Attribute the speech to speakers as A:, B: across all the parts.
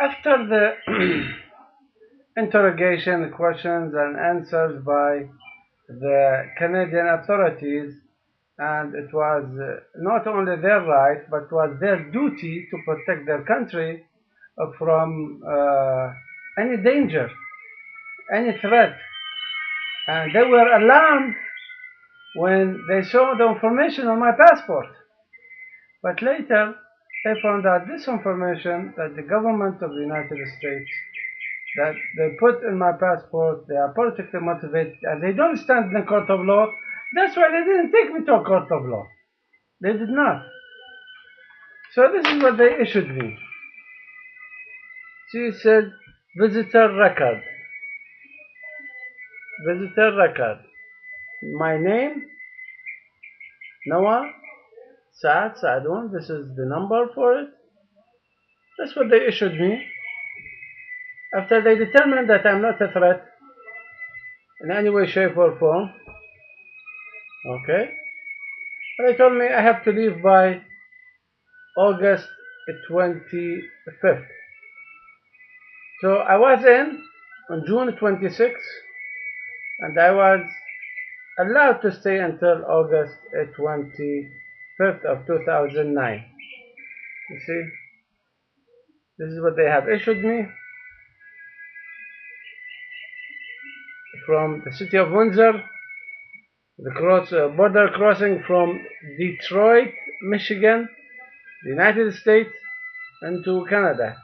A: After the interrogation, questions, and answers by the Canadian authorities, and it was not only their right but was their duty to protect their country from any danger, any threat. And they were alarmed when they saw the information on my passport. But later, they found out this information that the government of the United States that they put in my passport, they are politically motivated and they don't stand in a court of law. That's why they didn't take me to a court of law. They did not. So this is what they issued me. She said, visitor record. Visitor record. My name, Noah Saadun. This is the number for it. That's what they issued me. After they determined that I'm not a threat in any way, shape, or form. Okay. But they told me I have to leave by August 25th. So I was in on June 26th, and I was allowed to stay until August 25th of 2009. You see, this is what they have issued me from the city of Windsor, the border crossing from Detroit, Michigan, the United States, into Canada.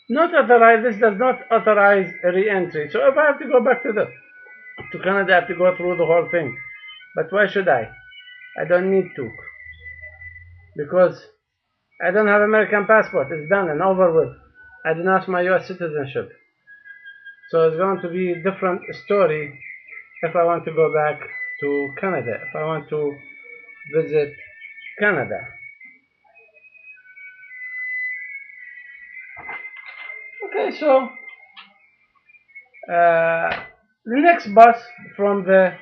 A: Not authorized. This does not authorize a re-entry. So if I have to go back to Canada, I have to go through the whole thing. But why should I? I don't need to, because I don't have American passport. It's done and over with. I denounce my U.S. citizenship. So it's going to be a different story if I want to go back to Canada, if I want to visit Canada. Okay, so the next bus from the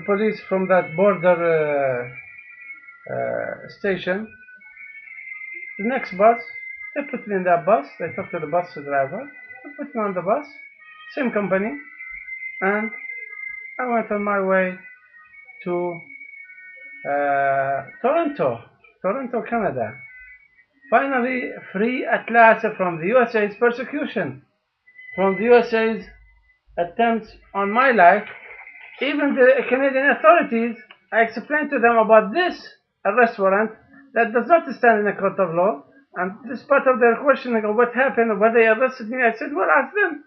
A: police from that border station, the next bus, they put me in that bus. They talked to the bus driver. They put me on the bus, same company, and I went on my way to Toronto, Canada. Finally, free at last from the USA's persecution, from the USA's attempts on my life. Even the Canadian authorities, I explained to them about this arrest warrant that does not stand in a court of law. And this part of their questioning of what happened, why they arrested me, I said, well, ask them.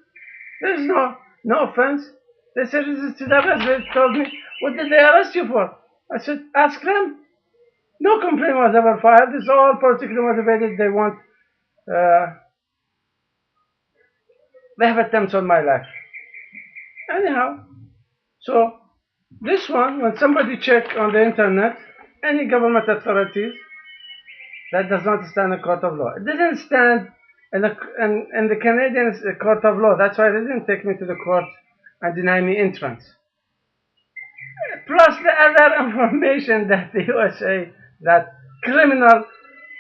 A: There's no offense. They said resisted arrest. They told me, what did they arrest you for? I said, ask them. No complaint was ever filed. It's all politically motivated. They want, they have attempts on my life. Anyhow, so this one, when somebody check on the internet, any government authorities, that does not stand in a court of law. It didn't stand in the Canadian court of law. That's why they didn't take me to the court and deny me entrance. Plus the other information that the USA, that criminal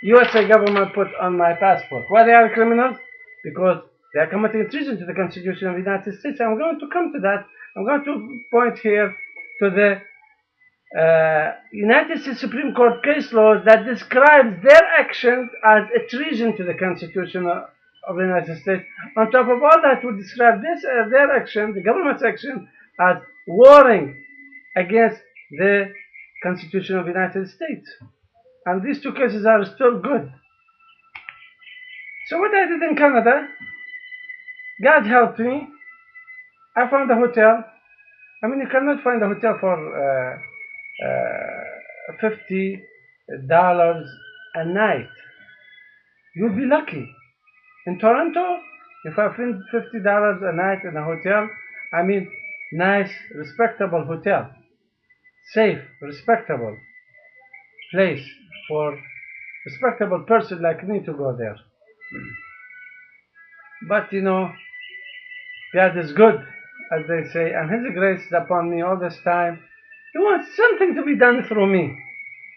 A: USA government put on my passport. Why they are criminals? Because they are committing treason to the Constitution of the United States. I'm going to come to that. I'm going to point here to the United States Supreme Court case laws that describes their actions as a treason to the Constitution of the United States. On top of all that, would describe this their action, the government's action, as warring against the Constitution of the United States. And these two cases are still good. So what I did in Canada, God helped me. I found a hotel. I mean, you cannot find a hotel for $50 a night. You'll be lucky. In Toronto, if I find $50 a night in a hotel, I mean nice, respectable hotel, safe, respectable place for respectable person like me to go there. But you know, God is good, as they say, and His grace is upon me all this time. He wants something to be done through me.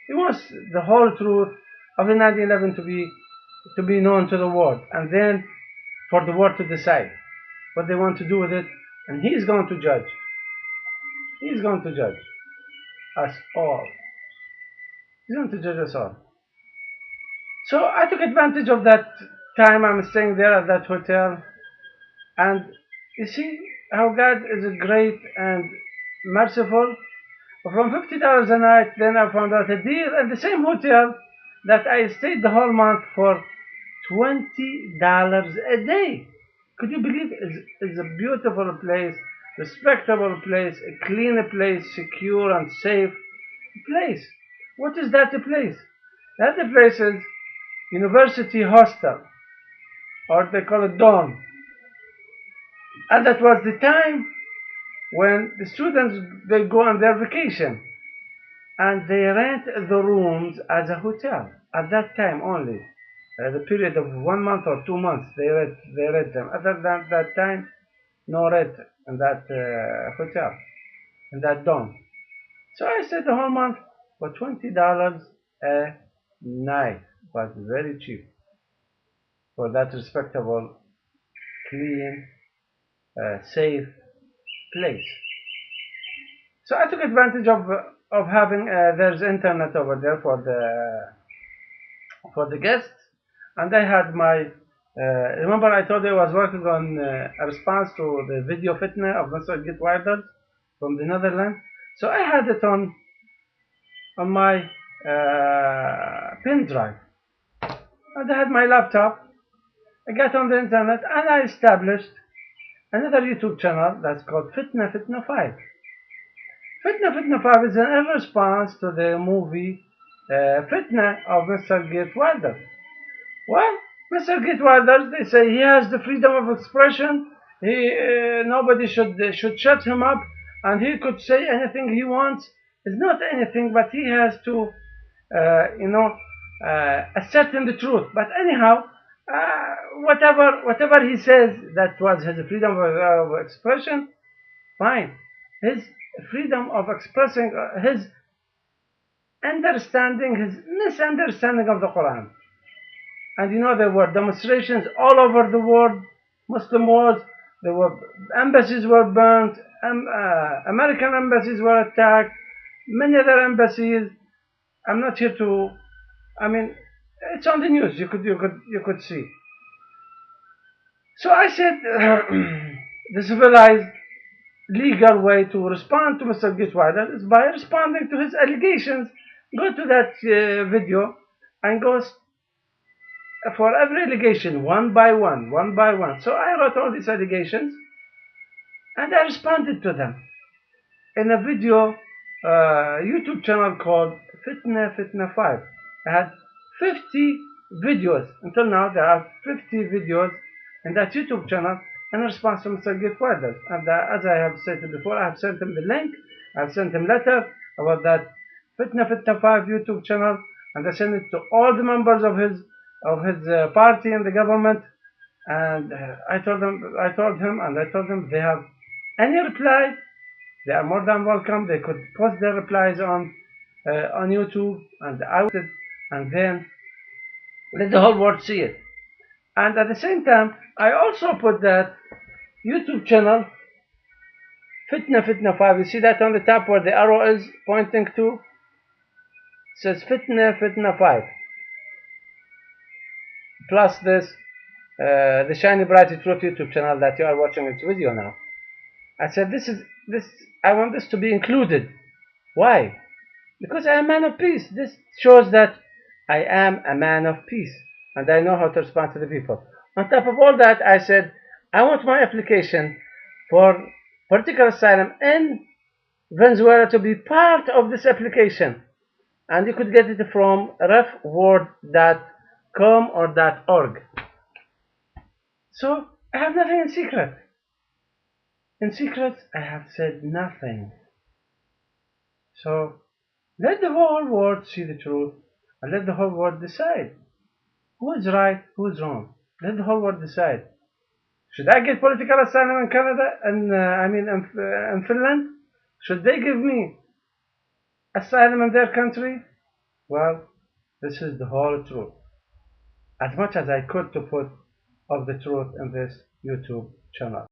A: He wants the whole truth of the 9/11 to be to be known to the world, and then for the world to decide what they want to do with it, and he's going to judge. He's going to judge us all. He's going to judge us all. So I took advantage of that time I'm staying there at that hotel, and you see how God is great and merciful. From $50 a night, then I found out a deal at the same hotel that I stayed the whole month for $20 a day. Could you believe it? It's a beautiful place, respectable place, a clean place, secure and safe place. What is that place? That place is University Hostel, or they call it dorm. And that was the time when the students, they go on their vacation, and they rent the rooms as a hotel at that time only. The period of 1 month or 2 months, they rent them. Other than that time, no rent in that hotel, in that dorm. So I stayed the whole month for $20 a night. It was very cheap for that respectable, clean, safe place. So I took advantage of having there's internet over there for the guests, and I had my remember I told you I was working on a response to the video fitna of Mr. Gitwaiders from the Netherlands. So I had it on my pen drive, and I had my laptop. I got on the internet and I established another YouTube channel that's called Fitna 5. Fitna 5 is a response to the movie Fitna of Mr. Gitwaiders. Well, Mr. Gitwaiders, they say he has the freedom of expression. Nobody should shut him up, and he could say anything he wants. It's not anything, but he has to, ascertain the truth. But anyhow, whatever he says, that was his freedom of expression. Fine, his freedom of expressing his understanding, his misunderstanding of the Quran. And you know, there were demonstrations all over the world, Muslim world. There were embassies were burnt, American embassies were attacked, many other embassies. I'm not here to, I mean, it's on the news. You could see. So I said, the civilized, legal way to respond to Mr. Gitwaiders is by responding to his allegations. Go to that video and go for every allegation, one by one. So I wrote all these allegations and I responded to them in a video YouTube channel called Fitna 5. I had 50 videos. Until now, there are 50 videos in that YouTube channel in response to Mr. Gitwaiders. And as I have stated before, I have sent him the link. I've sent him letter about that Fitna 5 YouTube channel, and I sent it to all the members of his party in the government. And I told them they have any reply, they are more than welcome. They could post their replies on YouTube, and I would, and then let the whole world see it. And at the same time, I also put that YouTube channel Fitna 5. You see that on the top where the arrow is pointing to? It says Fitna 5. Plus this, the Shiny Bright Truth YouTube channel that you are watching this video now. I said this. I want this to be included. Why? Because I am a man of peace. This shows that I am a man of peace, and I know how to respond to the people. On top of all that, I said I want my application for political asylum in Venezuela to be part of this application, and you could get it from refword.com or .org. So I have nothing in secret. In secret, I have said nothing. So let the whole world see the truth, and let the whole world decide who is right, who is wrong. Let the whole world decide. Should I get political asylum in Canada, and in Finland? Should they give me asylum in their country? Well, this is the whole truth. as much as I could to put of the truth in this YouTube channel.